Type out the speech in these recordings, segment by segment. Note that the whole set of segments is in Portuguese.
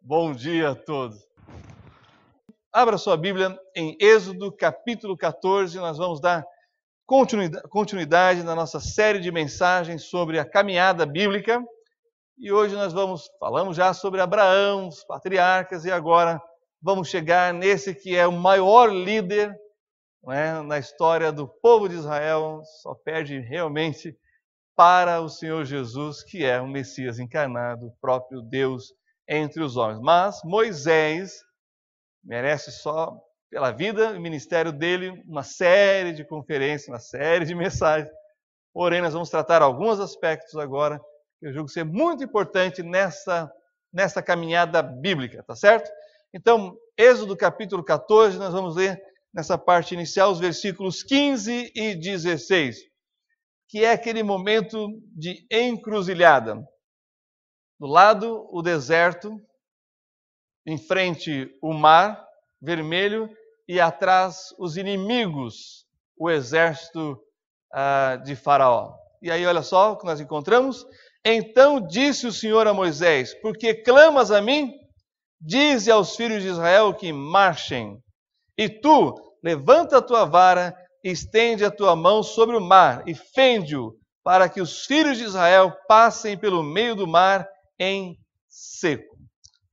Bom dia a todos. Abra sua Bíblia em Êxodo, capítulo 14. Nós vamos dar continuidade na nossa série de mensagens sobre a caminhada bíblica. E hoje nós falamos já sobre Abraão, os patriarcas, e agora vamos chegar nesse que é o maior líder, na história do povo de Israel. Só perde realmente para o Senhor Jesus, que é o Messias encarnado, o próprio Deus entre os homens. Mas Moisés merece só pela vida e ministério dele uma série de conferências, uma série de mensagens. Porém, nós vamos tratar alguns aspectos agora que eu julgo ser muito importante nessa caminhada bíblica, tá certo? Então, Êxodo capítulo 14, nós vamos ler nessa parte inicial os versículos 15 e 16, que é aquele momento de encruzilhada. Do lado, o deserto, em frente, o mar vermelho, e atrás, os inimigos, o exército de Faraó. E aí, olha só o que nós encontramos. Então disse o Senhor a Moisés: por que clamas a mim? Dize aos filhos de Israel que marchem. E tu, levanta a tua vara, estende a tua mão sobre o mar e fende-o, para que os filhos de Israel passem pelo meio do mar em seco.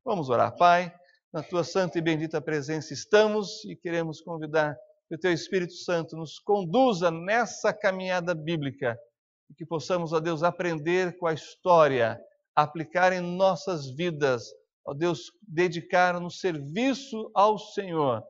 Vamos orar. Pai, na tua santa e bendita presença estamos e queremos convidar que o teu Espírito Santo nos conduza nessa caminhada bíblica e que possamos, ó Deus, aprender com a história, aplicar em nossas vidas, ó Deus, dedicar no serviço ao Senhor.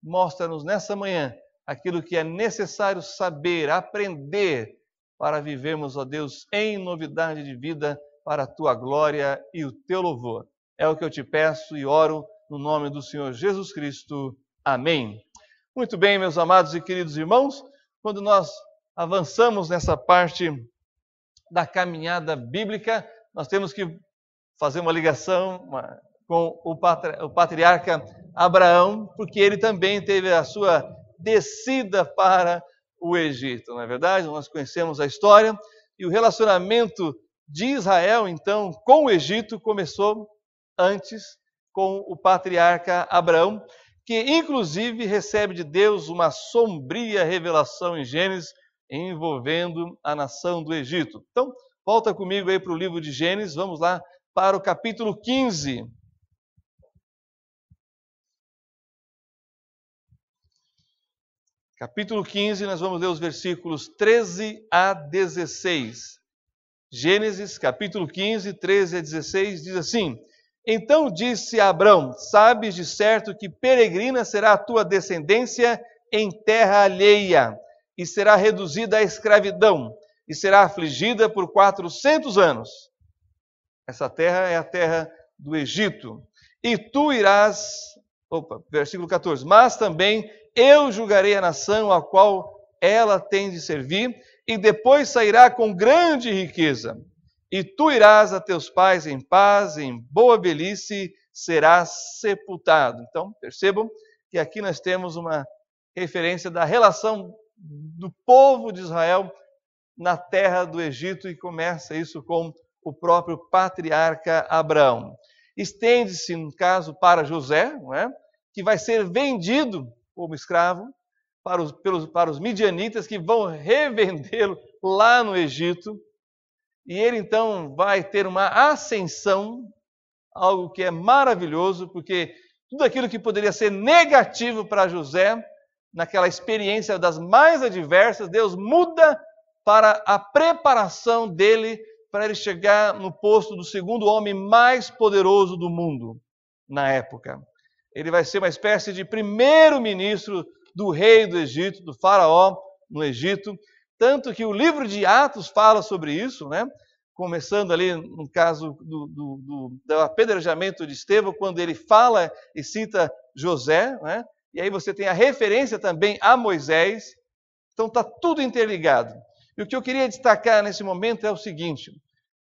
Mostra-nos nessa manhã aquilo que é necessário saber, aprender, para vivermos, ó Deus, em novidade de vida, para a tua glória e o teu louvor. É o que eu te peço e oro no nome do Senhor Jesus Cristo. Amém. Muito bem, meus amados e queridos irmãos, quando nós avançamos nessa parte da caminhada bíblica, nós temos que fazer uma ligação com o patriarca Abraão, porque ele também teve a sua descida para o Egito, não é verdade? Nós conhecemos a história e o relacionamento de Israel, então, com o Egito começou antes com o patriarca Abraão, que inclusive recebe de Deus uma sombria revelação em Gênesis envolvendo a nação do Egito. Então, volta comigo aí para o livro de Gênesis, vamos lá para o capítulo 15. Capítulo 15, nós vamos ler os versículos 13 a 16. Gênesis, capítulo 15, 13 a 16, diz assim: então disse a Abrão: sabes de certo que peregrina será a tua descendência em terra alheia, e será reduzida à escravidão, e será afligida por 400 anos. Essa terra é a terra do Egito. E tu irás, versículo 14, mas também eu julgarei a nação a qual ela tem de servir, e depois sairá com grande riqueza. E tu irás a teus pais em paz, em boa velhice serás sepultado. Então, percebam que aqui nós temos uma referência da relação do povo de Israel na terra do Egito, e começa isso com o próprio patriarca Abraão. Estende-se, no caso, para José, que vai ser vendido como escravo para os midianitas, que vão revendê-lo lá no Egito. E ele então vai ter uma ascensão, algo que é maravilhoso, porque tudo aquilo que poderia ser negativo para José, naquela experiência das mais adversas, Deus muda para a preparação dele, para ele chegar no posto do segundo homem mais poderoso do mundo na época. Ele vai ser uma espécie de primeiro-ministro do rei do Egito, do faraó no Egito. Tanto que o livro de Atos fala sobre isso, começando ali no caso do apedrejamento de Estevão, quando ele fala e cita José, e aí você tem a referência também a Moisés. Então está tudo interligado. E o que eu queria destacar nesse momento é o seguinte: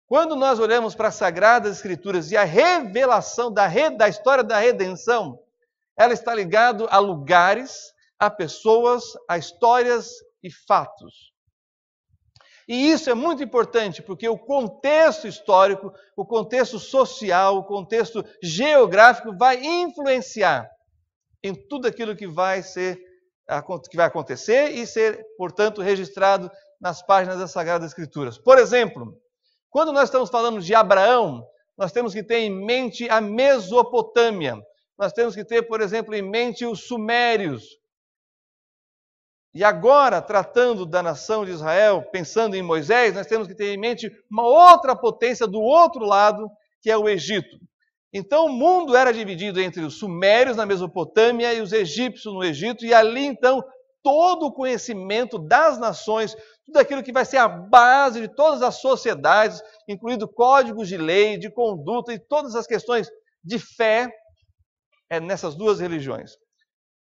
quando nós olhamos para as Sagradas Escrituras e a revelação da história da redenção, ela está ligada a lugares, a pessoas, a histórias e fatos. E isso é muito importante, porque o contexto histórico, o contexto social, o contexto geográfico vai influenciar em tudo aquilo que vai acontecer e ser, portanto, registrado nas páginas das Sagradas Escrituras. Por exemplo, quando nós estamos falando de Abraão, nós temos que ter em mente a Mesopotâmia. Nós temos que ter, por exemplo, em mente os Sumérios. E agora, tratando da nação de Israel, pensando em Moisés, nós temos que ter em mente uma outra potência do outro lado, que é o Egito. Então, o mundo era dividido entre os Sumérios na Mesopotâmia e os egípcios no Egito, e ali, então, todo o conhecimento das nações, tudo aquilo que vai ser a base de todas as sociedades, incluindo códigos de lei, de conduta e todas as questões de fé, é nessas duas religiões.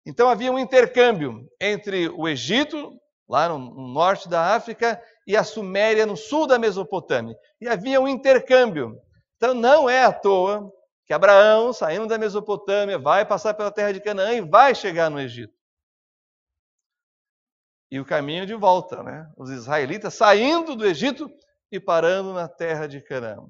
Então havia um intercâmbio entre o Egito, lá no norte da África, e a Suméria, no sul da Mesopotâmia. E havia um intercâmbio. Então não é à toa que Abraão, saindo da Mesopotâmia, vai passar pela terra de Canaã e vai chegar no Egito. E o caminho de volta, né? Os israelitas saindo do Egito e parando na terra de Canaã.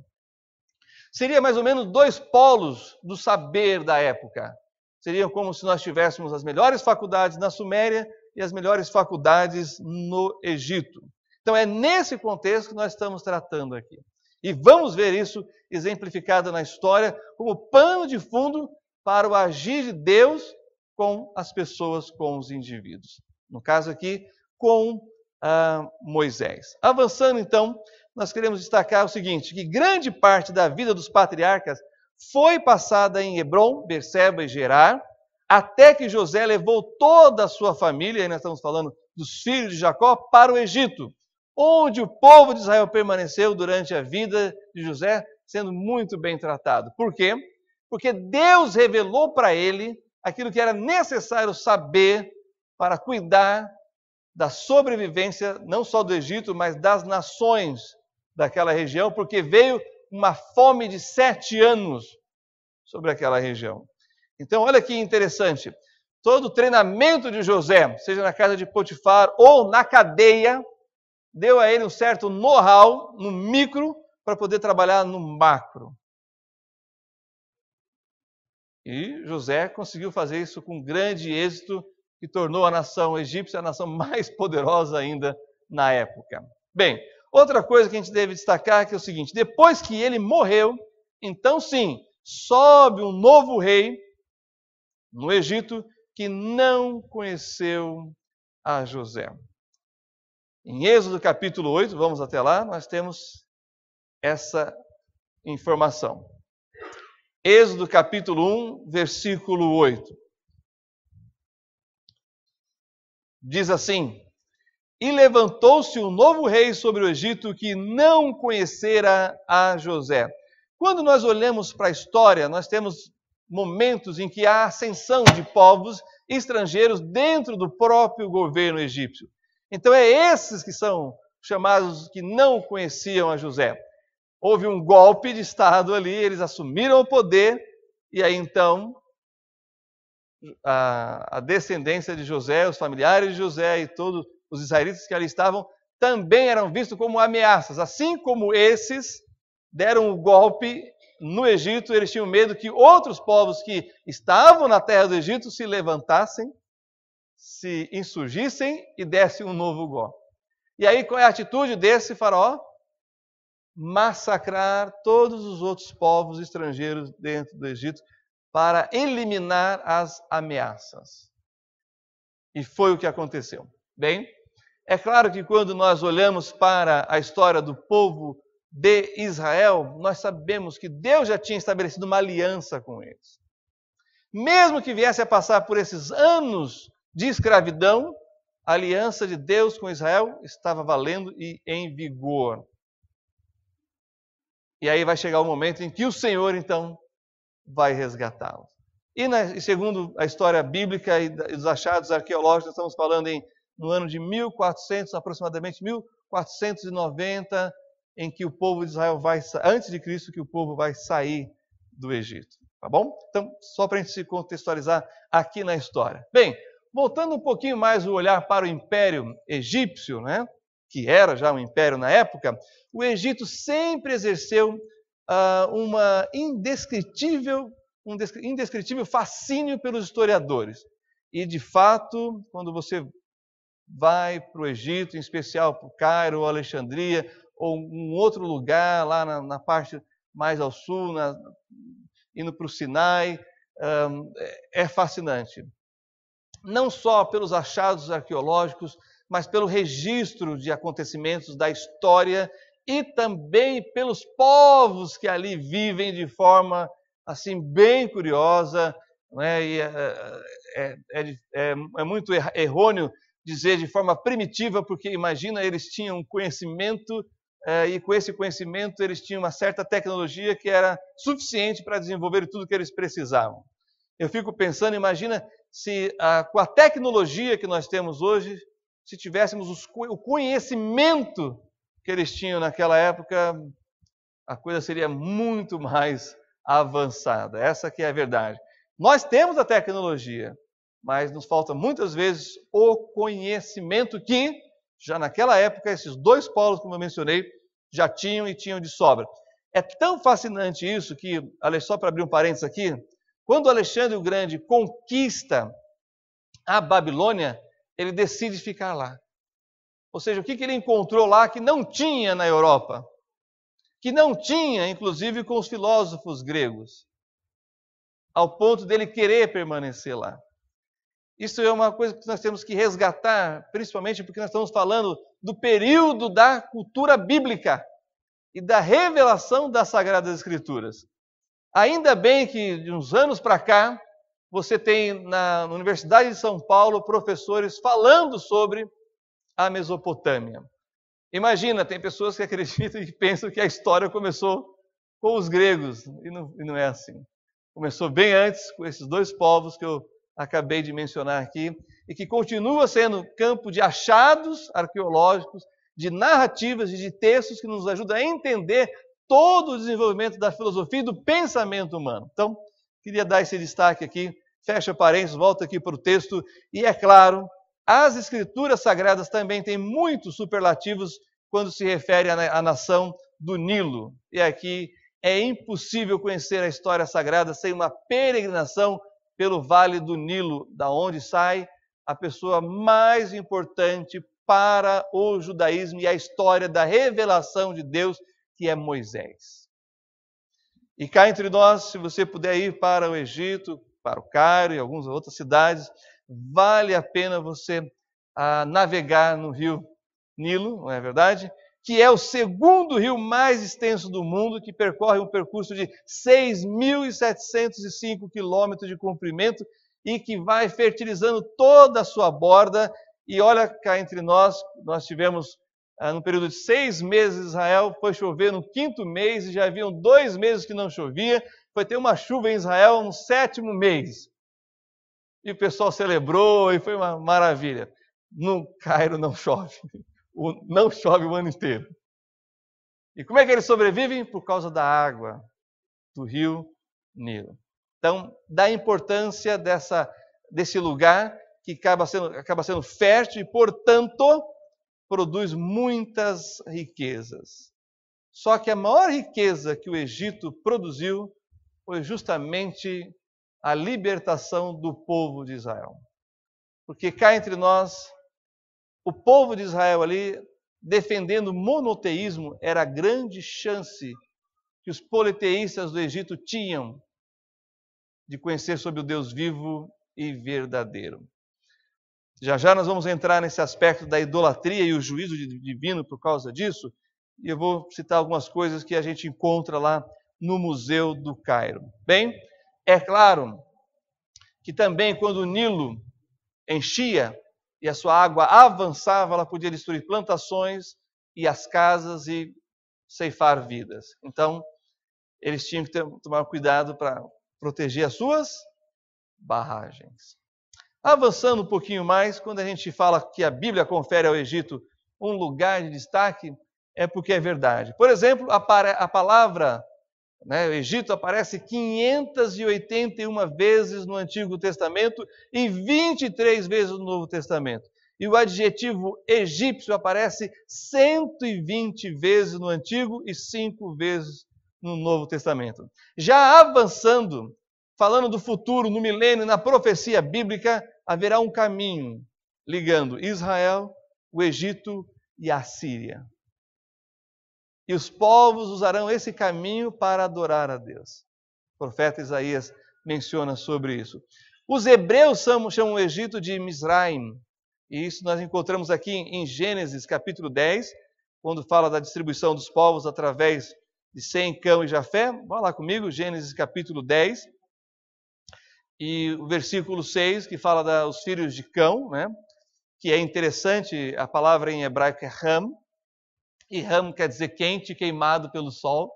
Seria mais ou menos dois polos do saber da época. Seriam como se nós tivéssemos as melhores faculdades na Suméria e as melhores faculdades no Egito. Então é nesse contexto que nós estamos tratando aqui. E vamos ver isso exemplificado na história como pano de fundo para o agir de Deus com as pessoas, com os indivíduos. No caso aqui, com Moisés. Avançando então, nós queremos destacar o seguinte, que grande parte da vida dos patriarcas foi passada em Hebrom, Berseba e Gerar, até que José levou toda a sua família, e nós estamos falando dos filhos de Jacó, para o Egito, onde o povo de Israel permaneceu durante a vida de José, sendo muito bem tratado. Por quê? Porque Deus revelou para ele aquilo que era necessário saber para cuidar da sobrevivência, não só do Egito, mas das nações daquela região, porque veio uma fome de 7 anos sobre aquela região. Então, olha que interessante. Todo o treinamento de José, seja na casa de Potifar ou na cadeia, deu a ele um certo know-how no micro para poder trabalhar no macro. E José conseguiu fazer isso com grande êxito, que tornou a nação egípcia a nação mais poderosa ainda na época. Bem, outra coisa que a gente deve destacar é que é o seguinte, depois que ele morreu, então sim, sobe um novo rei no Egito que não conheceu a José. Em Êxodo capítulo 8, vamos até lá, nós temos essa informação. Êxodo capítulo 1, versículo 8. Diz assim: E levantou-se um novo rei sobre o Egito que não conhecera a José. Quando nós olhamos para a história, nós temos momentos em que há ascensão de povos estrangeiros dentro do próprio governo egípcio. Então é esses que são chamados que não conheciam a José. Houve um golpe de Estado ali, eles assumiram o poder, e aí então a descendência de José, os familiares de José e todos os israelitas que ali estavam, também eram vistos como ameaças. Assim como esses deram o golpe no Egito, eles tinham medo que outros povos que estavam na terra do Egito se levantassem, se insurgissem e dessem um novo golpe. E aí qual é a atitude desse faraó? Massacrar todos os outros povos estrangeiros dentro do Egito para eliminar as ameaças. E foi o que aconteceu. Bem, é claro que quando nós olhamos para a história do povo de Israel, nós sabemos que Deus já tinha estabelecido uma aliança com eles. Mesmo que viesse a passar por esses anos de escravidão, a aliança de Deus com Israel estava valendo e em vigor. E aí vai chegar o momento em que o Senhor, então, vai resgatá-los. E segundo a história bíblica e dos achados arqueológicos, nós estamos falando no ano de 1400, aproximadamente 1490, em que o povo de Israel vai, antes de Cristo, que o povo vai sair do Egito. Tá bom? Então, só para a gente se contextualizar aqui na história. Bem, voltando um pouquinho mais o olhar para o Império Egípcio, né? que era já um império na época, o Egito sempre exerceu uma indescritível fascínio pelos historiadores. E, de fato, quando você vai para o Egito, em especial para o Cairo ou Alexandria, ou um outro lugar lá na parte mais ao sul, indo para o Sinai, é fascinante. Não só pelos achados arqueológicos, mas pelo registro de acontecimentos da história e também pelos povos que ali vivem de forma assim bem curiosa, né? E é muito errôneo dizer de forma primitiva, porque imagina, eles tinham conhecimento e com esse conhecimento eles tinham uma certa tecnologia que era suficiente para desenvolver tudo que eles precisavam. Eu fico pensando, imagina se com a tecnologia que nós temos hoje, se tivéssemos o conhecimento que eles tinham naquela época, a coisa seria muito mais avançada. Essa que é a verdade. Nós temos a tecnologia, mas nos falta muitas vezes o conhecimento que, já naquela época, esses dois polos, como eu mencionei, já tinham e tinham de sobra. É tão fascinante isso que, só para abrir um parênteses aqui, quando Alexandre o Grande conquista a Babilônia, ele decide ficar lá. Ou seja, o que ele encontrou lá que não tinha na Europa? Que não tinha, inclusive, com os filósofos gregos, ao ponto dele querer permanecer lá. Isso é uma coisa que nós temos que resgatar, principalmente porque nós estamos falando do período da cultura bíblica e da revelação das Sagradas Escrituras. Ainda bem que, de uns anos para cá, você tem na Universidade de São Paulo professores falando sobre a Mesopotâmia. Imagina, tem pessoas que acreditam e pensam que a história começou com os gregos, e não é assim. Começou bem antes, com esses dois povos que eu acabei de mencionar aqui, e que continua sendo campo de achados arqueológicos, de narrativas e de textos que nos ajudam a entender todo o desenvolvimento da filosofia e do pensamento humano. Então, queria dar esse destaque aqui, fecha parênteses, volta aqui para o texto, e é claro, as Escrituras Sagradas também têm muitos superlativos quando se refere à nação do Nilo. E aqui é impossível conhecer a história sagrada sem uma peregrinação pelo Vale do Nilo, da onde sai a pessoa mais importante para o judaísmo e a história da revelação de Deus, que é Moisés. E cá entre nós, se você puder ir para o Egito, para o Cairo e algumas outras cidades, vale a pena você navegar no rio Nilo, não é verdade? Que é o segundo rio mais extenso do mundo, que percorre um percurso de 6.705 quilômetros de comprimento e que vai fertilizando toda a sua borda. E olha cá entre nós tivemos, no período de 6 meses, Israel foi chover no 5º mês e já haviam 2 meses que não chovia. Foi ter uma chuva em Israel no 7º mês. E o pessoal celebrou e foi uma maravilha. No Cairo não chove. Não chove o ano inteiro. E como é que eles sobrevivem? Por causa da água do rio Nilo. Então, da importância desse lugar que acaba sendo fértil e, portanto, produz muitas riquezas. Só que a maior riqueza que o Egito produziu foi justamente a libertação do povo de Israel. Porque cá entre nós, o povo de Israel ali, defendendo o monoteísmo, era a grande chance que os politeístas do Egito tinham de conhecer sobre o Deus vivo e verdadeiro. Já já nós vamos entrar nesse aspecto da idolatria e o juízo divino por causa disso, e eu vou citar algumas coisas que a gente encontra lá no Museu do Cairo. Bem, é claro que também quando o Nilo enchia e a sua água avançava, ela podia destruir plantações e as casas e ceifar vidas. Então, eles tinham que tomar cuidado para proteger as suas barragens. Avançando um pouquinho mais, quando a gente fala que a Bíblia confere ao Egito um lugar de destaque, é porque é verdade. Por exemplo, a palavra, o Egito aparece 581 vezes no Antigo Testamento e 23 vezes no Novo Testamento. E o adjetivo egípcio aparece 120 vezes no Antigo e 5 vezes no Novo Testamento. Já avançando, falando do futuro, no milênio, na profecia bíblica, haverá um caminho ligando Israel, o Egito e a Síria. E os povos usarão esse caminho para adorar a Deus. O profeta Isaías menciona sobre isso. Os hebreus chamam o Egito de Misraim. E isso nós encontramos aqui em Gênesis capítulo 10, quando fala da distribuição dos povos através de Sem, Cão e Jafé. Vá lá comigo, Gênesis capítulo 10. E o versículo 6, que fala dos filhos de Cão, né? Que é interessante, a palavra em hebraico é Ram. E Ram quer dizer quente, queimado pelo sol.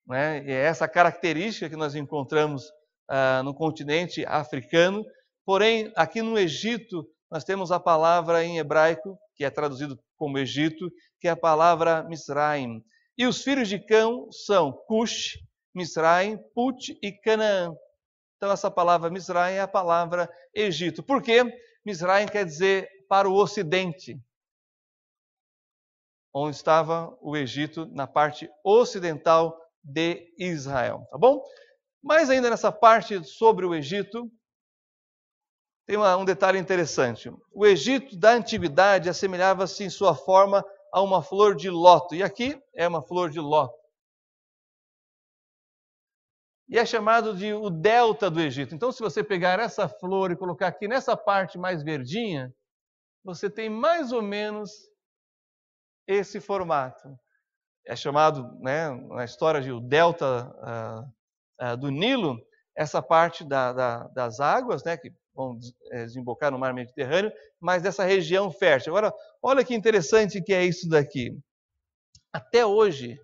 Né? E é essa característica que nós encontramos no continente africano. Porém, aqui no Egito, nós temos a palavra em hebraico, que é traduzido como Egito, que é a palavra Misraim. E os filhos de Cão são Cush, Misraim, Put e Canaã. Então, essa palavra Misraim é a palavra Egito. Por quê? Misraim quer dizer para o ocidente, onde estava o Egito, na parte ocidental de Israel. Tá bom? Mas ainda nessa parte sobre o Egito, tem um detalhe interessante. O Egito da antiguidade assemelhava-se em sua forma a uma flor de lótus. E aqui é uma flor de lótus. E é chamado de o delta do Egito. Então, se você pegar essa flor e colocar aqui nessa parte mais verdinha, você tem mais ou menos esse formato. É chamado, né, na história de o delta do Nilo, essa parte das águas, né, que vão desembocar no mar Mediterrâneo, mas dessa região fértil. Agora, olha que interessante que é isso daqui. Até hoje,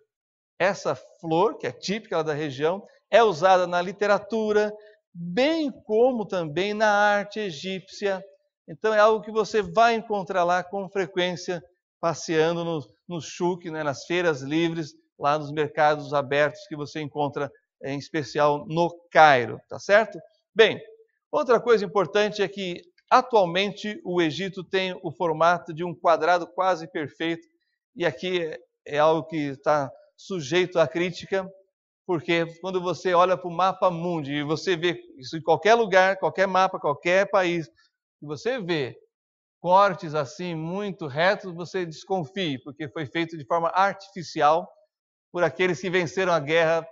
essa flor, que é típica da região, é usada na literatura, bem como também na arte egípcia. Então é algo que você vai encontrar lá com frequência, passeando no chouk, né, nas feiras livres, lá nos mercados abertos que você encontra, em especial no Cairo, tá certo? Bem, outra coisa importante é que atualmente o Egito tem o formato de um quadrado quase perfeito, e aqui é algo que está sujeito à crítica, porque quando você olha para o mapa mundi e você vê isso em qualquer lugar, qualquer mapa, qualquer país, e você vê cortes assim muito retos, você desconfie, porque foi feito de forma artificial por aqueles que venceram a guerra,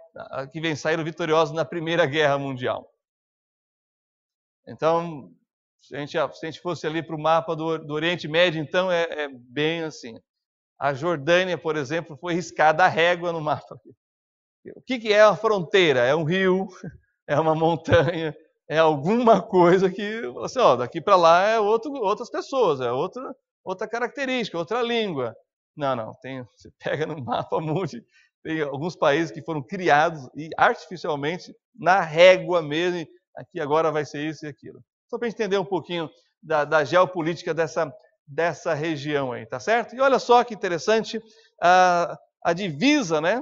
que saíram vitoriosos na Primeira Guerra Mundial. Então, se a gente fosse ali para o mapa do Oriente Médio, então é bem assim. A Jordânia, por exemplo, foi riscada a régua no mapa. O que é a fronteira? É um rio, é uma montanha, é alguma coisa que, assim, ó, daqui para lá é outras pessoas, é outra característica, outra língua. Não, você pega no mapa mundi, tem alguns países que foram criados e artificialmente na régua mesmo, e aqui agora vai ser isso e aquilo. Só para entender um pouquinho da geopolítica dessa região aí, tá certo? E olha só que interessante, a divisa, né,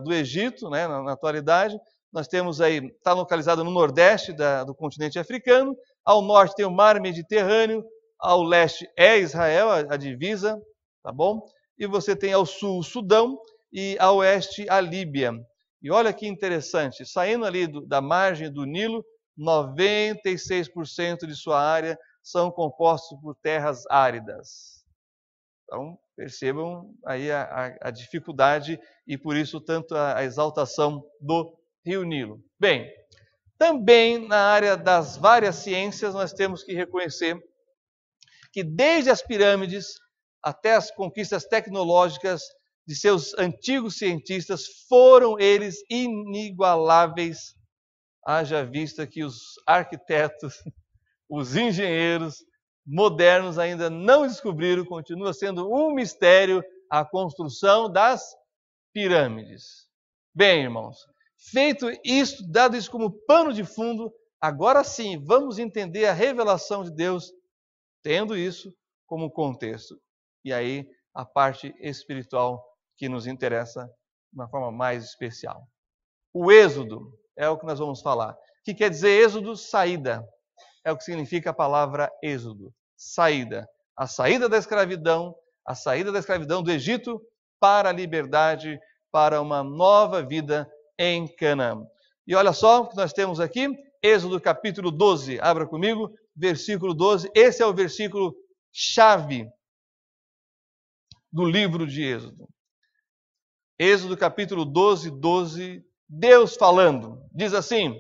do Egito, né, na atualidade, nós temos aí, está localizada no nordeste do continente africano, ao norte tem o mar Mediterrâneo, ao leste é Israel, a divisa, tá bom? E você tem ao sul o Sudão e ao oeste a Líbia. E olha que interessante, saindo ali da margem do Nilo, 96% de sua área são compostos por terras áridas. Então, percebam aí a dificuldade e por isso tanto a exaltação do Rio Nilo. Bem, também na área das várias ciências nós temos que reconhecer que desde as pirâmides até as conquistas tecnológicas de seus antigos cientistas foram eles inigualáveis, haja vista que os arquitetos, os engenheiros modernos ainda não descobriram, continua sendo um mistério a construção das pirâmides. Bem, irmãos, feito isso, dado isso como pano de fundo, agora sim, vamos entender a revelação de Deus, tendo isso como contexto. E aí, a parte espiritual que nos interessa de uma forma mais especial. O êxodo é o que nós vamos falar. O que quer dizer êxodo? Saída. É o que significa a palavra êxodo. saída. A saída da escravidão do Egito para a liberdade, para uma nova vida em Canaã. E olha só o que nós temos aqui, Êxodo capítulo 12, abra comigo, versículo 12, esse é o versículo chave do livro de Êxodo. Êxodo capítulo 12, 12, Deus falando, diz assim: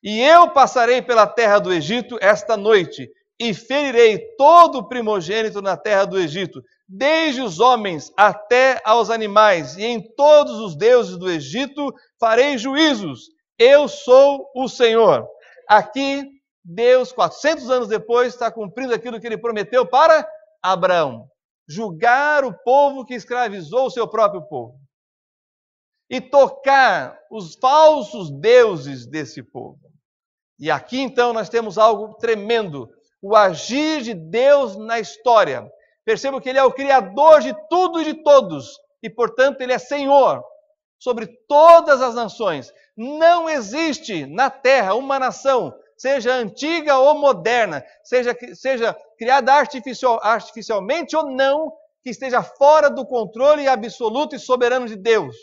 E eu passarei pela terra do Egito esta noite, e ferirei todo o primogênito na terra do Egito, desde os homens até aos animais, e em todos os deuses do Egito farei juízos. Eu sou o Senhor. Aqui, Deus, 400 anos depois, está cumprindo aquilo que ele prometeu para Abraão: julgar o povo que escravizou o seu próprio povo e tocar os falsos deuses desse povo. E aqui, então, nós temos algo tremendo, o agir de Deus na história. Perceba que Ele é o Criador de tudo e de todos, e, portanto, Ele é Senhor sobre todas as nações. Não existe na terra uma nação, seja antiga ou moderna, seja criada artificialmente ou não, que esteja fora do controle absoluto e soberano de Deus.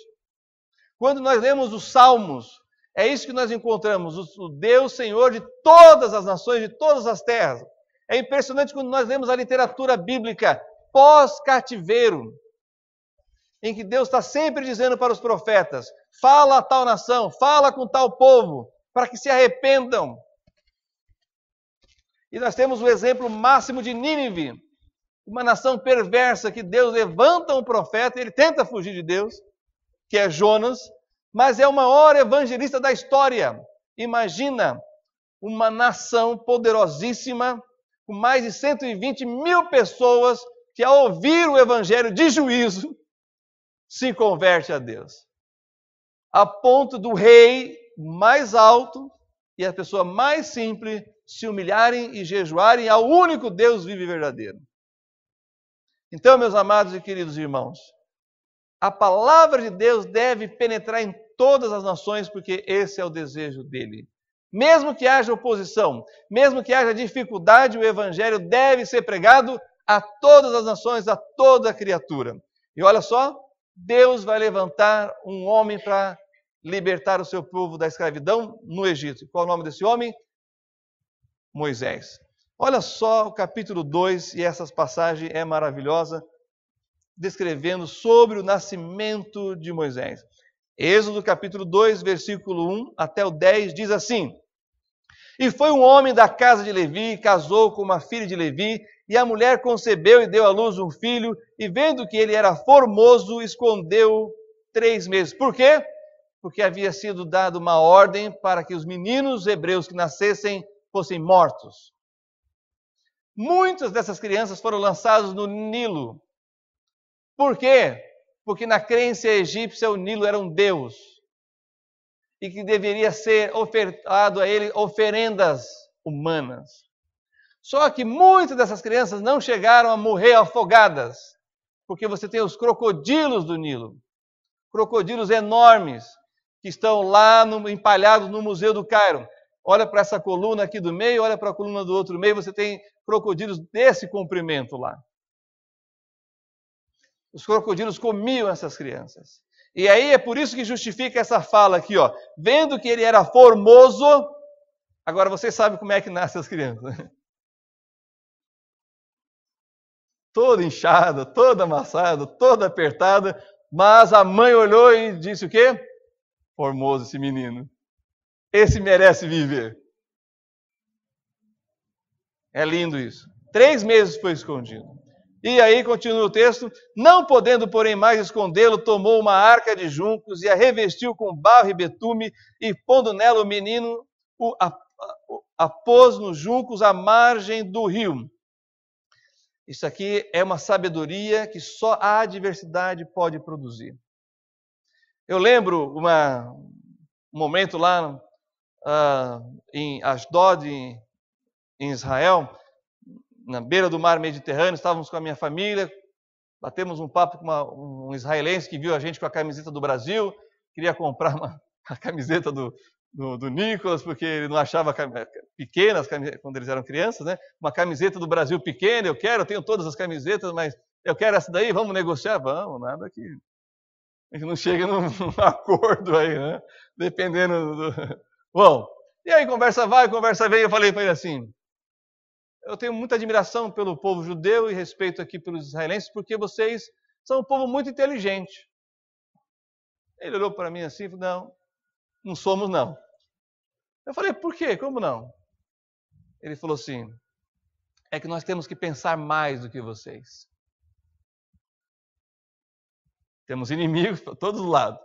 Quando nós lemos os Salmos, é isso que nós encontramos, o Deus Senhor de todas as nações, de todas as terras. É impressionante quando nós lemos a literatura bíblica pós-cativeiro, em que Deus está sempre dizendo para os profetas: fala a tal nação, fala com tal povo, para que se arrependam. E nós temos o exemplo máximo de Nínive, uma nação perversa que Deus levanta um profeta, ele tenta fugir de Deus, que é Jonas, mas é o maior evangelista da história. Imagina uma nação poderosíssima, com mais de 120 mil pessoas, que ao ouvir o evangelho de juízo, se converte a Deus. A ponto do rei mais alto e a pessoa mais simples se humilharem e jejuarem ao único Deus vivo e verdadeiro. Então, meus amados e queridos irmãos, a palavra de Deus deve penetrar em todas as nações, porque esse é o desejo dele. Mesmo que haja oposição, mesmo que haja dificuldade, o evangelho deve ser pregado a todas as nações, a toda criatura. E olha só, Deus vai levantar um homem para libertar o seu povo da escravidão no Egito. Qual é o nome desse homem? Moisés. Olha só o capítulo 2, e essa passagem é maravilhosa, descrevendo sobre o nascimento de Moisés. Êxodo capítulo 2, versículo 1 até o 10, diz assim: E foi um homem da casa de Levi, casou com uma filha de Levi, e a mulher concebeu e deu à luz um filho, e vendo que ele era formoso, escondeu 3 meses. Por quê? Porque havia sido dada uma ordem para que os meninos hebreus que nascessem fossem mortos. Muitas dessas crianças foram lançadas no Nilo. Por quê? Porque na crença egípcia o Nilo era um deus e que deveria ser ofertado a ele oferendas humanas. Só que muitas dessas crianças não chegaram a morrer afogadas, porque você tem os crocodilos do Nilo, crocodilos enormes que estão lá empalhados no Museu do Cairo. Olha para essa coluna aqui do meio, olha para a coluna do outro meio, você tem crocodilos desse comprimento lá. Os crocodilos comiam essas crianças. E aí é por isso que justifica essa fala aqui, ó. Vendo que ele era formoso, agora vocês sabem como é que nascem as crianças. Toda inchada, toda amassada, toda apertada, mas a mãe olhou e disse o quê? Formoso esse menino. Esse merece viver. É lindo isso. 3 meses foi escondido. E aí continua o texto: não podendo, porém, mais escondê-lo, tomou uma arca de juncos e a revestiu com barro e betume, e pondo nela o menino, a pôs nos juncos à margem do rio. Isso aqui é uma sabedoria que só a adversidade pode produzir. Eu lembro um momento lá em Ashdod, em Israel, na beira do mar Mediterrâneo, estávamos com a minha família, batemos um papo com um israelense que viu a gente com a camiseta do Brasil, queria comprar a camiseta do do Nicolas, porque ele não achava pequenas quando eles eram crianças, né? Uma camiseta do Brasil pequena, eu tenho todas as camisetas, mas eu quero essa daí, vamos negociar? Vamos, nada que a gente não chega num acordo aí, né? Dependendo do... Bom, e aí conversa vai, conversa vem, eu falei para ele assim, eu tenho muita admiração pelo povo judeu e respeito aqui pelos israelenses, porque vocês são um povo muito inteligente. Ele olhou para mim assim e falou, não somos não. Eu falei, por quê? Como não? Ele falou assim, é que nós temos que pensar mais do que vocês. Temos inimigos para todos os lados.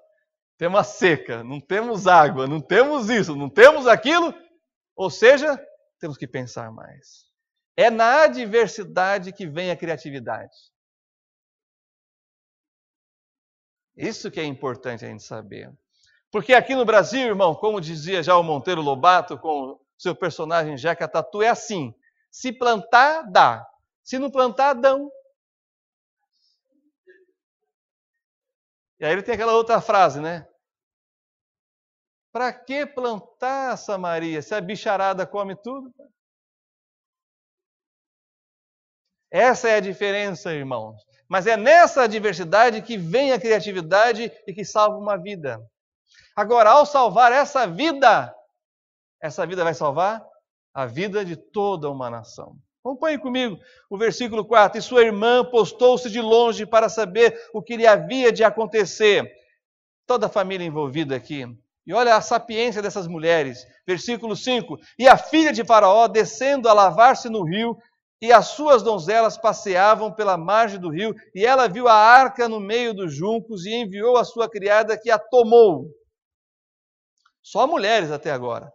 Temos a seca, não temos água, não temos isso, não temos aquilo. Ou seja, temos que pensar mais. É na adversidade que vem a criatividade. Isso que é importante a gente saber. Porque aqui no Brasil, irmão, como dizia já o Monteiro Lobato com seu personagem Jeca Tatu, é assim. Se plantar, dá. Se não plantar, dão. E aí ele tem aquela outra frase, né? Para que plantar, Samaria, se a bicharada come tudo? Essa é a diferença, irmãos. Mas é nessa adversidade que vem a criatividade e que salva uma vida. Agora, ao salvar essa vida vai salvar a vida de toda uma nação. Acompanhe comigo o versículo 4. E sua irmã postou-se de longe para saber o que lhe havia de acontecer. Toda a família envolvida aqui. E olha a sapiência dessas mulheres. Versículo 5. E a filha de Faraó, descendo a lavar-se no rio, e as suas donzelas passeavam pela margem do rio, e ela viu a arca no meio dos juncos, e enviou a sua criada, que a tomou. Só mulheres até agora.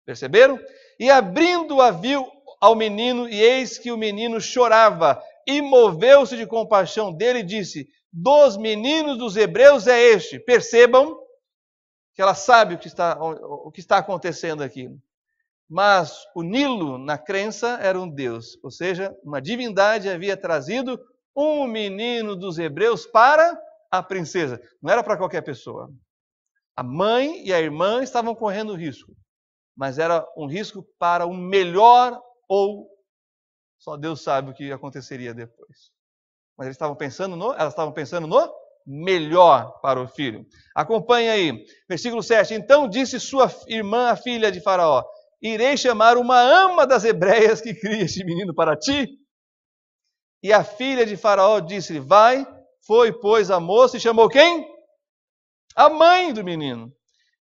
Perceberam? E abrindo-a viu ao menino, e eis que o menino chorava, e moveu-se de compaixão dele, e disse, dos meninos dos hebreus é este. Percebam que ela sabe o que está acontecendo aqui. Mas o Nilo, na crença, era um deus, ou seja, uma divindade havia trazido um menino dos hebreus para a princesa. Não era para qualquer pessoa. A mãe e a irmã estavam correndo risco, mas era um risco para o melhor ou só Deus sabe o que aconteceria depois. Mas elas estavam pensando no melhor para o filho. Acompanhe aí, versículo 7. Então disse sua irmã, a filha de Faraó, irei chamar uma ama das hebreias que cria este menino para ti. E a filha de Faraó disse-lhe, vai, foi, pois, a moça e chamou quem? A mãe do menino.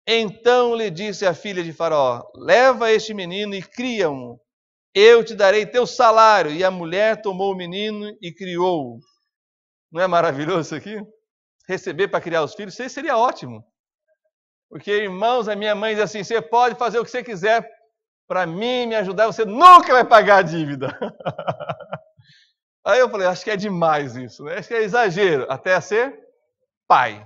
Então lhe disse a filha de Faraó, leva este menino e cria-o. Eu te darei teu salário. E a mulher tomou o menino e criou-o. Não é maravilhoso isso aqui? Receber para criar os filhos, isso seria ótimo. Porque, irmãos, a minha mãe diz assim, você pode fazer o que você quiser para mim, me ajudar, você nunca vai pagar a dívida. Aí eu falei, acho que é demais isso, né? Acho que é exagero, até ser pai.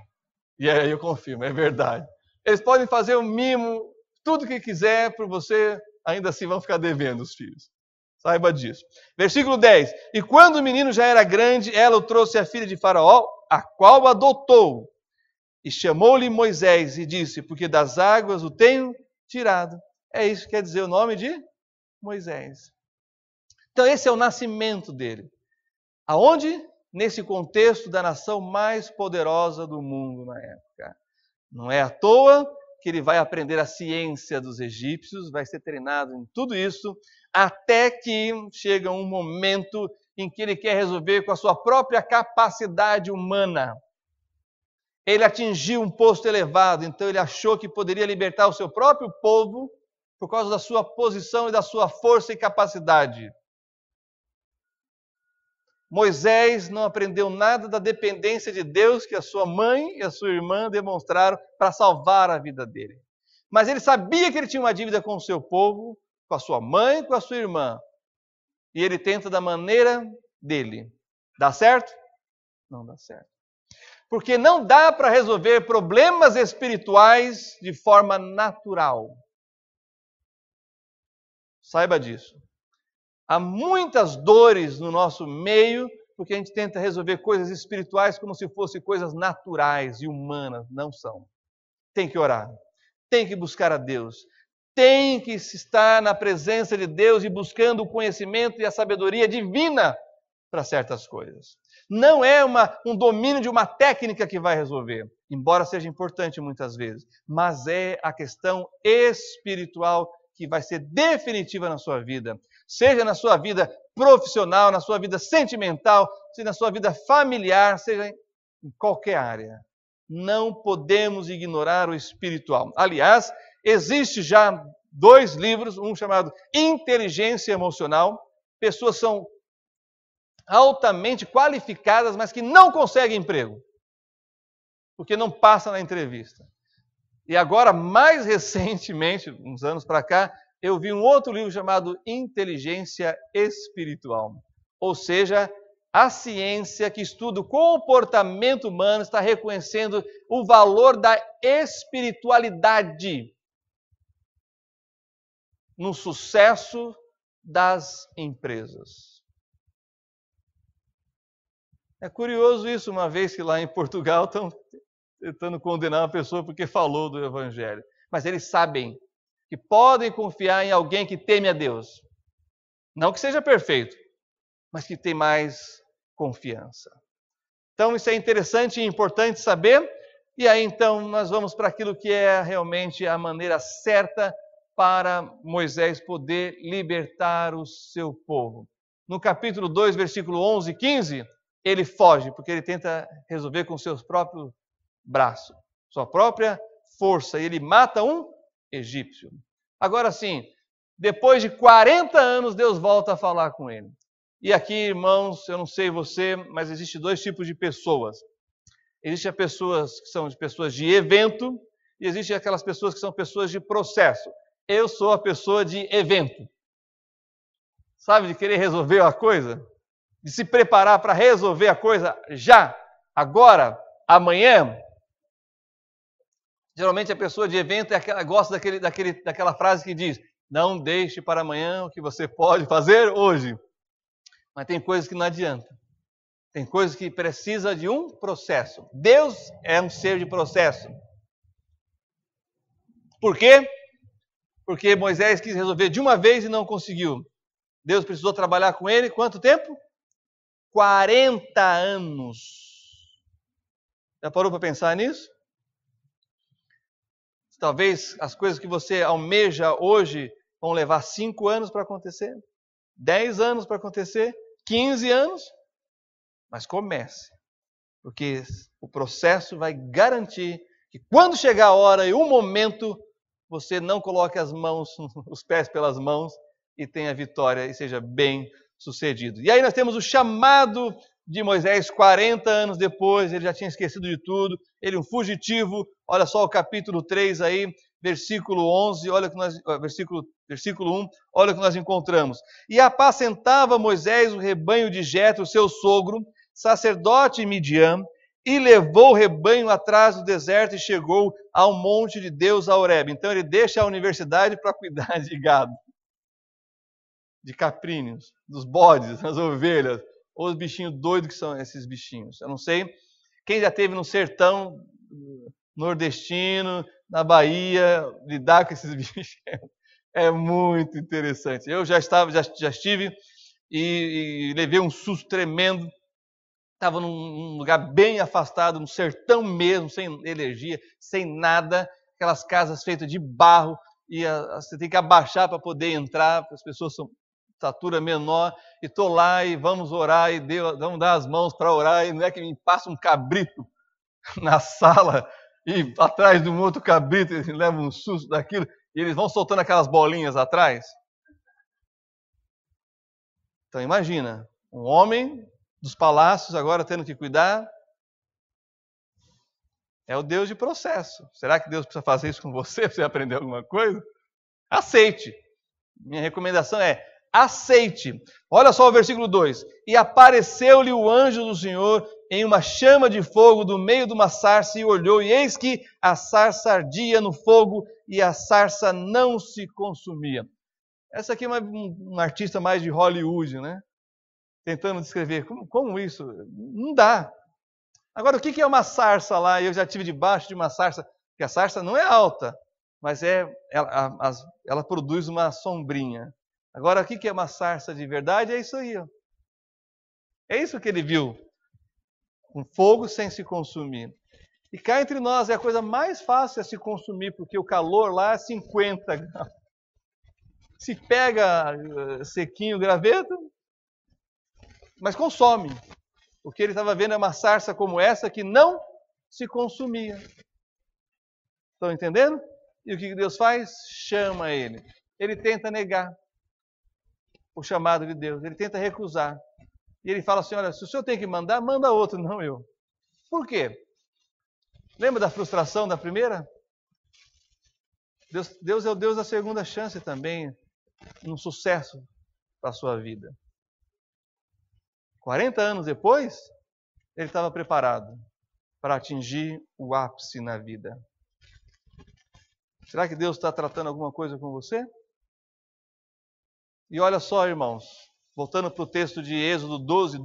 E aí eu confirmo, é verdade. Eles podem fazer o mimo, tudo que quiser por você, ainda assim vão ficar devendo os filhos. Saiba disso. Versículo 10. E quando o menino já era grande, ela o trouxe à filha de Faraó, a qual o adotou. E chamou-lhe Moisés e disse, porque das águas o tenho tirado. É isso que quer dizer o nome de Moisés. Então esse é o nascimento dele. Aonde? Nesse contexto da nação mais poderosa do mundo na época. Não é à toa que ele vai aprender a ciência dos egípcios, vai ser treinado em tudo isso, até que chega um momento em que ele quer resolver com a sua própria capacidade humana. Ele atingiu um posto elevado, então ele achou que poderia libertar o seu próprio povo por causa da sua posição e da sua força e capacidade. Moisés não aprendeu nada da dependência de Deus que a sua mãe e a sua irmã demonstraram para salvar a vida dele. Mas ele sabia que ele tinha uma dívida com o seu povo, com a sua mãe e com a sua irmã. E ele tenta da maneira dele. Dá certo? Não dá certo. Porque não dá para resolver problemas espirituais de forma natural. Saiba disso. Há muitas dores no nosso meio, porque a gente tenta resolver coisas espirituais como se fossem coisas naturais e humanas. Não são. Tem que orar. tem que buscar a Deus. Tem que estar na presença de Deus e buscando o conhecimento e a sabedoria divina para certas coisas. Não é um domínio de uma técnica que vai resolver, embora seja importante muitas vezes, mas é a questão espiritual que vai ser definitiva na sua vida. Seja na sua vida profissional, na sua vida sentimental, seja na sua vida familiar, seja em qualquer área. Não podemos ignorar o espiritual. Aliás, existe já 2 livros, um chamado Inteligência Emocional. Pessoas são altamente qualificadas, mas que não conseguem emprego, porque não passam na entrevista. E agora, mais recentemente, uns anos para cá, eu vi um outro livro chamado Inteligência Espiritual. Ou seja, a ciência que estuda o comportamento humano está reconhecendo o valor da espiritualidade no sucesso das empresas. É curioso isso, uma vez que lá em Portugal estão tentando condenar uma pessoa porque falou do Evangelho. Mas eles sabem que podem confiar em alguém que teme a Deus. Não que seja perfeito, mas que tem mais confiança. Então isso é interessante e importante saber. E aí então nós vamos para aquilo que é realmente a maneira certa para Moisés poder libertar o seu povo. No capítulo 2, versículo 11 e 15, ele foge, porque ele tenta resolver com seus próprios braços, sua própria força, e ele mata um egípcio. Agora sim, depois de 40 anos, Deus volta a falar com ele. E aqui, irmãos, eu não sei você, mas existem 2 tipos de pessoas. Existem as pessoas que são pessoas de evento, e existem aquelas pessoas que são pessoas de processo. Eu sou a pessoa de evento. Sabe, de querer resolver a coisa? De se preparar para resolver a coisa já, agora, amanhã. Geralmente a pessoa de evento é aquela, gosta daquela frase que diz: não deixe para amanhã o que você pode fazer hoje. Mas tem coisas que não adianta. Tem coisas que precisa de um processo. Deus é um ser de processo. Por quê? Porque Moisés quis resolver de uma vez e não conseguiu. Deus precisou trabalhar com ele quanto tempo? 40 anos. Já parou para pensar nisso? Talvez as coisas que você almeja hoje vão levar 5 anos para acontecer, 10 anos para acontecer, 15 anos. Mas comece, porque o processo vai garantir que quando chegar a hora e o momento, você não coloque as mãos, os pés pelas mãos e tenha vitória e seja bem sucedido. E aí nós temos o chamado de Moisés 40 anos depois, ele já tinha esquecido de tudo, ele um fugitivo. Olha só o capítulo 3 aí, versículo 11, olha que nós, versículo 1, olha o que nós encontramos. E apacentava Moisés o rebanho de Jetro, seu sogro, sacerdote em Midian, e levou o rebanho atrás do deserto e chegou ao monte de Deus, a Horebe. Então ele deixa a universidade para cuidar de gado, de caprinos, dos bodes, das ovelhas, ou os bichinhos doidos que são esses bichinhos. Eu não sei, quem já esteve no sertão nordestino, na Bahia, lidar com esses bichos é muito interessante. Eu já estive e levei um susto tremendo. Estava num lugar bem afastado, no sertão mesmo, sem energia, sem nada, aquelas casas feitas de barro, e você tem que abaixar para poder entrar, porque as pessoas são estatura menor, e estou lá e vamos orar, e vamos dar as mãos para orar, e não é que me passa um cabrito na sala, e atrás de um outro cabrito, eles levam um susto daquilo, e eles vão soltando aquelas bolinhas atrás. Então imagina, um homem dos palácios agora tendo que cuidar, é o Deus de processo. Será que Deus precisa fazer isso com você para você aprender alguma coisa? Aceite. Minha recomendação é: aceite. Olha só o versículo 2. E apareceu-lhe o anjo do Senhor em uma chama de fogo do meio de uma sarça, e olhou, e eis que a sarça ardia no fogo, e a sarça não se consumia. Essa aqui é uma artista mais de Hollywood, né? Tentando descrever. Como isso? Não dá. Agora, o que é uma sarça lá? Eu já estive debaixo de uma sarça, porque a sarça não é alta, mas ela produz uma sombrinha. Agora, o que é uma sarça de verdade? É isso aí. Ó. É isso que ele viu. Um fogo sem se consumir. E cá entre nós é a coisa mais fácil a se consumir, porque o calor lá é 50 graus. Se pega sequinho o graveto, mas consome. O que ele estava vendo é uma sarça como essa que não se consumia. Estão entendendo? E o que Deus faz? Chama ele. Ele tenta negar o chamado de Deus. Ele tenta recusar. E ele fala assim, olha, se o senhor tem que mandar, manda outro, não eu. Por quê? Lembra da frustração da primeira? Deus é o Deus da segunda chance também, num sucesso para a sua vida. 40 anos depois, ele estava preparado para atingir o ápice na vida. Será que Deus está tratando alguma coisa com você? E olha só, irmãos, voltando para o texto de Êxodo 12.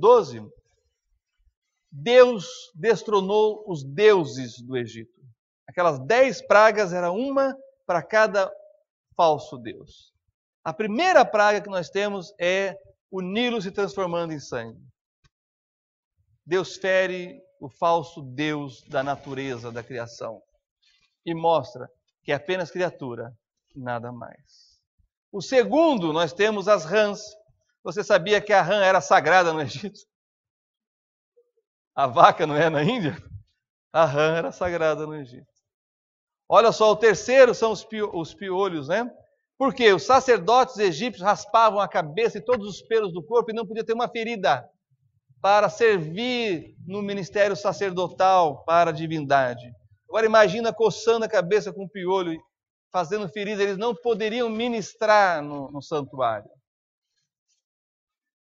Deus destronou os deuses do Egito. Aquelas 10 pragas era uma para cada falso deus. A primeira praga que nós temos é o Nilo se transformando em sangue. Deus fere o falso deus da natureza, da criação. E mostra que é apenas criatura, nada mais. O segundo, nós temos as rãs. Você sabia que a rã era sagrada no Egito? A vaca não é na Índia? A rã era sagrada no Egito. Olha só, o terceiro são os piolhos, né? Porque os sacerdotes egípcios raspavam a cabeça e todos os pelos do corpo e não podia ter uma ferida para servir no ministério sacerdotal para a divindade. Agora imagina coçando a cabeça com piolho e fazendo ferida, eles não poderiam ministrar no santuário.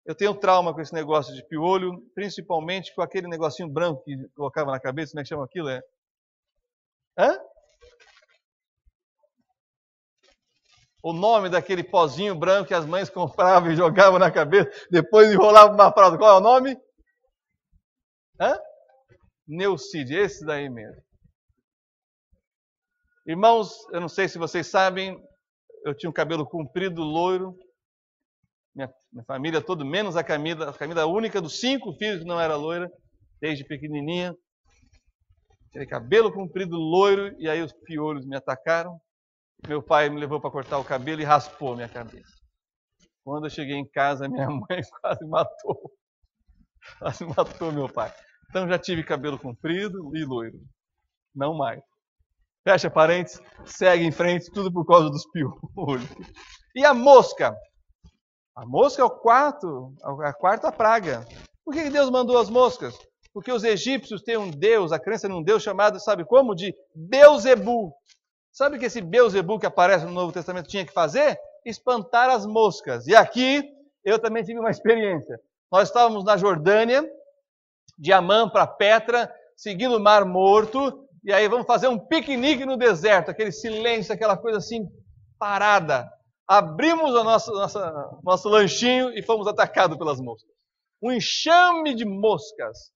Eu tenho trauma com esse negócio de piolho, principalmente com aquele negocinho branco que colocava na cabeça, como é que chama aquilo? Hã? O nome daquele pozinho branco que as mães compravam e jogavam na cabeça, depois enrolavam uma fralda. Qual é o nome? Hã? Neucídio, esse daí mesmo. Irmãos, eu não sei se vocês sabem, eu tinha um cabelo comprido, loiro. Minha família toda, menos a Camila a única dos 5 filhos que não era loira, desde pequenininha. Tinha cabelo comprido, loiro, e aí os piolhos me atacaram. Meu pai me levou para cortar o cabelo e raspou minha cabeça. Quando eu cheguei em casa, minha mãe quase matou meu pai. Então já tive cabelo comprido e loiro. Não mais. Fecha parênteses, segue em frente, tudo por causa dos piolhos. E a mosca? A mosca é a quarta praga. Por que Deus mandou as moscas? Porque os egípcios têm um Deus, a crença num Deus chamado, sabe como? De Beuzebu. Sabe o que esse Beuzebu que aparece no Novo Testamento tinha que fazer? Espantar as moscas. E aqui eu também tive uma experiência. Nós estávamos na Jordânia, de Amã para Petra, seguindo o Mar Morto, e aí vamos fazer um piquenique no deserto, aquele silêncio, aquela coisa assim, parada. Abrimos o nosso lanchinho e fomos atacados pelas moscas. Um enxame de moscas.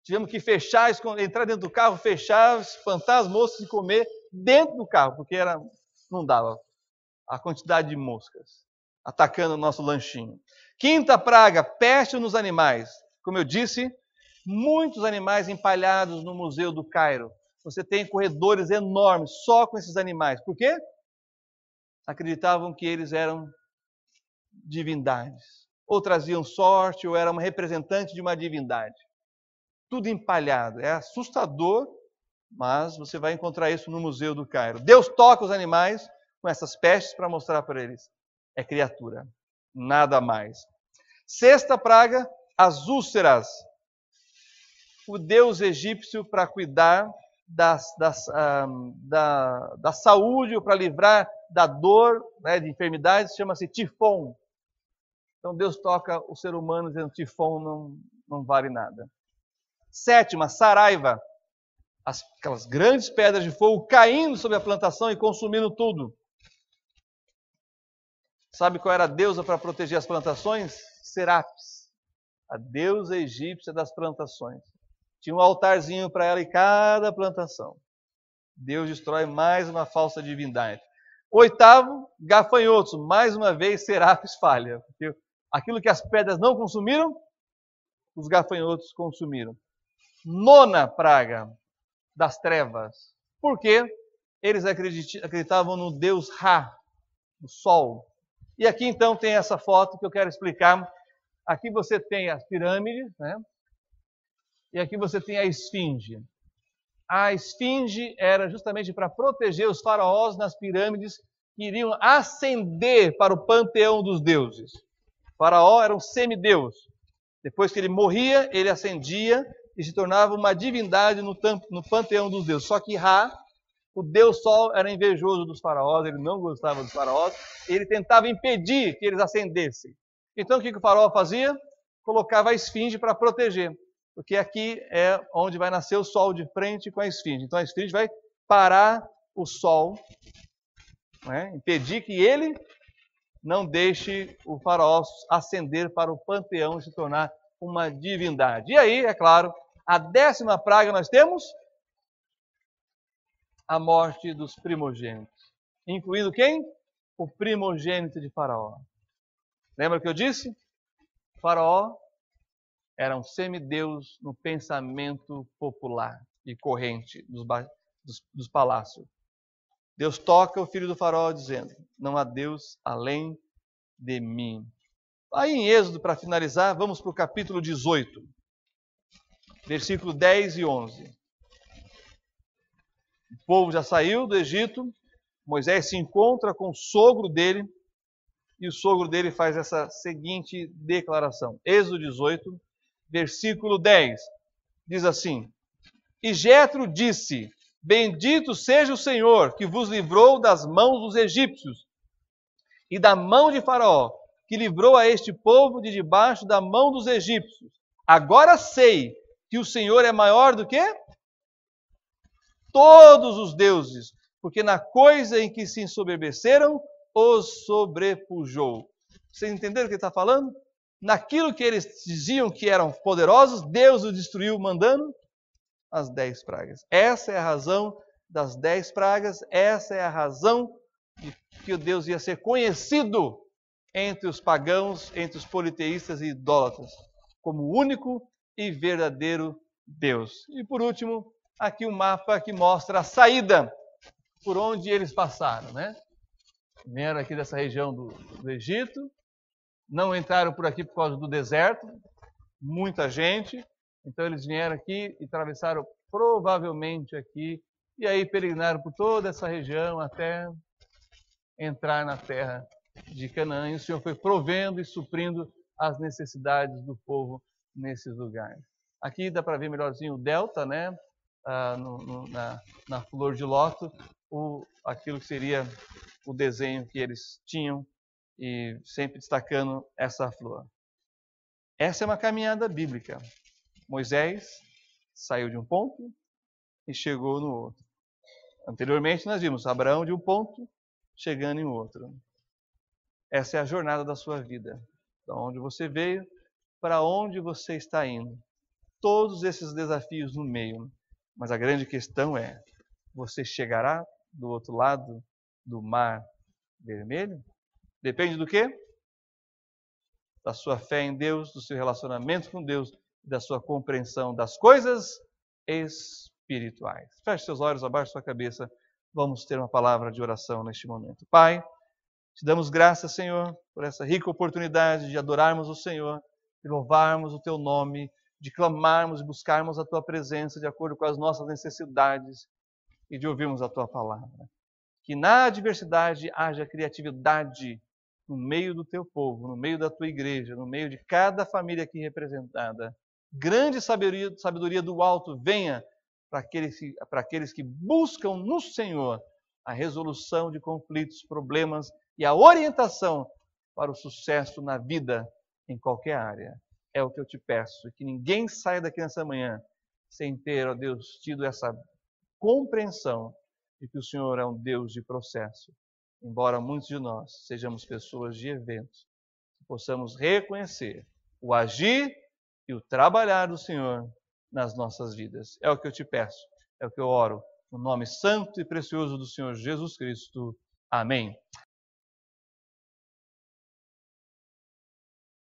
Tivemos que fechar, entrar dentro do carro, fechar, espantar as moscas e comer dentro do carro, porque não dava a quantidade de moscas atacando o nosso lanchinho. Quinta praga, peste nos animais. Como eu disse, muitos animais empalhados no Museu do Cairo. Você tem corredores enormes só com esses animais. Por quê? Acreditavam que eles eram divindades. Ou traziam sorte, ou eram representantes de uma divindade. Tudo empalhado. É assustador, mas você vai encontrar isso no Museu do Cairo. Deus toca os animais com essas pestes para mostrar para eles. É criatura, nada mais. Sexta praga, as úlceras. O deus egípcio para cuidar da saúde, ou para livrar da dor, né, de enfermidades, chama-se Tifon. Então Deus toca o ser humano dizendo que Tifon não vale nada. Sétima, saraiva. Aquelas grandes pedras de fogo caindo sobre a plantação e consumindo tudo. Sabe qual era a deusa para proteger as plantações? Serapis, a deusa egípcia das plantações. Tinha um altarzinho para ela em cada plantação. Deus destrói mais uma falsa divindade. Oitavo, gafanhotos. Mais uma vez, Serapis falha. Porque aquilo que as pedras não consumiram, os gafanhotos consumiram. Nona praga das trevas. Por quê? Eles acreditavam no Deus Ra, o Sol. E aqui então tem essa foto que eu quero explicar. Aqui você tem as pirâmides, né? E aqui você tem a esfinge. A esfinge era justamente para proteger os faraós nas pirâmides que iriam ascender para o panteão dos deuses. O faraó era um semideus. Depois que ele morria, ele ascendia e se tornava uma divindade no panteão dos deuses. Só que Ra, o Deus Sol, era invejoso dos faraós, ele não gostava dos faraós, ele tentava impedir que eles ascendessem. Então o que o faraó fazia? Colocava a esfinge para proteger, porque aqui é onde vai nascer o sol de frente com a esfinge. Então a esfinge vai parar o sol, né? Impedir que ele não deixe o faraó ascender para o panteão e se tornar uma divindade. E aí, é claro, a 10ª praga nós temos a morte dos primogênitos. Incluindo quem? O primogênito de Faraó. Lembra que eu disse? Faraó era um semideus no pensamento popular e corrente dos palácios. Deus toca o filho do faraó dizendo: não há Deus além de mim. Aí em Êxodo, para finalizar, vamos para o capítulo 18, versículo 10 e 11. O povo já saiu do Egito, Moisés se encontra com o sogro dele, e o sogro dele faz essa seguinte declaração. Êxodo 18, versículo 10, diz assim: E Jetro disse: Bendito seja o Senhor, que vos livrou das mãos dos egípcios, e da mão de Faraó, que livrou a este povo de debaixo da mão dos egípcios. Agora sei que o Senhor é maior do que todos os deuses, porque na coisa em que se ensoberbeceram, os sobrepujou. Vocês entenderam o que ele está falando? Naquilo que eles diziam que eram poderosos, Deus os destruiu mandando as 10 pragas. Essa é a razão das 10 pragas, essa é a razão de que Deus ia ser conhecido entre os pagãos, entre os politeístas e idólatras, como o único e verdadeiro Deus. E por último, aqui um mapa que mostra a saída por onde eles passaram, né? Vieram aqui dessa região do Egito, não entraram por aqui por causa do deserto, muita gente, então eles vieram aqui e atravessaram provavelmente aqui, e aí peregrinaram por toda essa região até entrar na terra de Canaã, e o Senhor foi provendo e suprindo as necessidades do povo nesses lugares. Aqui dá para ver melhorzinho o delta, né? Na flor de lótus, aquilo que seria o desenho que eles tinham, e sempre destacando essa flor. Essa é uma caminhada bíblica. Moisés saiu de um ponto e chegou no outro. Anteriormente nós vimos Abraão de um ponto chegando em outro. Essa é a jornada da sua vida. De onde você veio, para onde você está indo. Todos esses desafios no meio. Mas a grande questão é: você chegará do outro lado do mar vermelho? Depende do quê? Da sua fé em Deus, do seu relacionamento com Deus, da sua compreensão das coisas espirituais. Feche seus olhos, abaixe sua cabeça. Vamos ter uma palavra de oração neste momento. Pai, te damos graças, Senhor, por essa rica oportunidade de adorarmos o Senhor, de louvarmos o Teu nome, de clamarmos e buscarmos a Tua presença de acordo com as nossas necessidades e de ouvirmos a Tua palavra. Que na adversidade haja criatividade no meio do Teu povo, no meio da Tua igreja, no meio de cada família aqui representada. Grande sabedoria do alto venha para aqueles que buscam no Senhor a resolução de conflitos, problemas e a orientação para o sucesso na vida em qualquer área. É o que eu te peço, que ninguém saia daqui nessa manhã sem ter, ó Deus, tido essa compreensão de que o Senhor é um Deus de processo. Embora muitos de nós sejamos pessoas de eventos, possamos reconhecer o agir e o trabalhar do Senhor nas nossas vidas. É o que eu te peço, é o que eu oro No nome santo e precioso do Senhor Jesus Cristo. Amém.